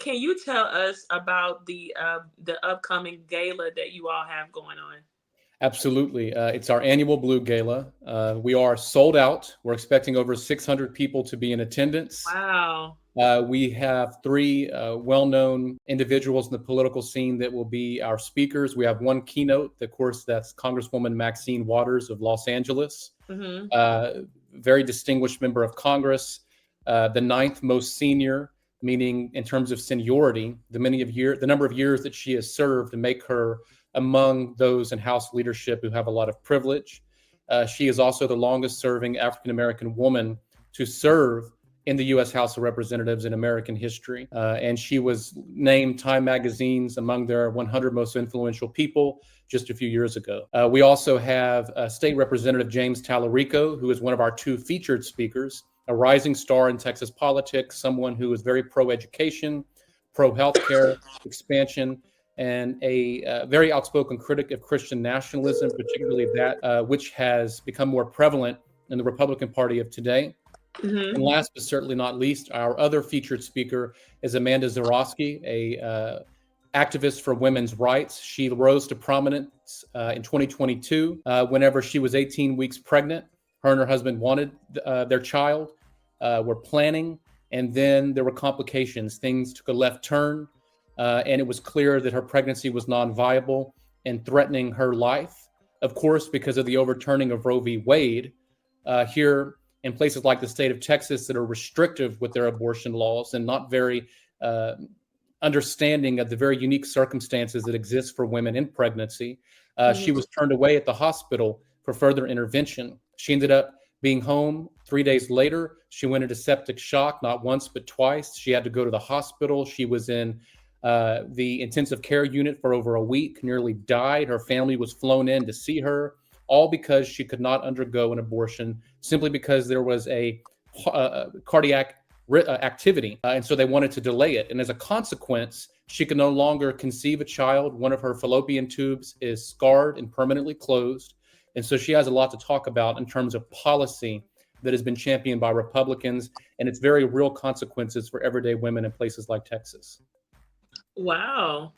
Can you tell us about the upcoming gala that you all have going on? Absolutely. It's our annual Blue Gala. We are sold out. We're expecting over 600 people to be in attendance. Wow. We have three well-known individuals in the political scene that will be our speakers. We have one keynote, of course, that's Congresswoman Maxine Waters of Los Angeles, Mhm. uh, very distinguished member of Congress, the ninth most senior, meaning in terms of seniority, the number of years that she has served to make her among those in House leadership who have a lot of privilege. She is also the longest serving African American woman to serve in the U.S. House of Representatives in American history. And she was named Time Magazine's among their 100 most influential people just a few years ago. We also have State Representative James Tallarico, who is one of our two featured speakers, a rising star in Texas politics, someone who is very pro-education, pro-healthcare expansion, and a very outspoken critic of Christian nationalism, particularly that which has become more prevalent in the Republican Party of today. And Mhm. last but certainly not least, our other featured speaker is Amanda Zyrowski, a activist for women's rights. She rose to prominence in 2022 whenever she was 18 weeks pregnant. Her and her husband wanted their child, were planning, and then there were complications. Things took a left turn, and it was clear that her pregnancy was non-viable and threatening her life. Of course, because of the overturning of Roe v. Wade, here in places like the state of Texas that are restrictive with their abortion laws and not very uh, understanding of the very unique circumstances that exist for women in pregnancy. She Mhm. was turned away at the hospital for further intervention. She ended up being home 3 days later. She went into septic shock, not once, but twice. She had to go to the hospital. She was in the intensive care unit for over a week, nearly died. Her family was flown in to see her, all because she could not undergo an abortion simply because there was a cardiac activity. And so they wanted to delay it. And as a consequence, she can no longer conceive a child. One of her fallopian tubes is scarred and permanently closed. And so she has a lot to talk about in terms of policy that has been championed by Republicans and its very real consequences for everyday women in places like Texas. Wow.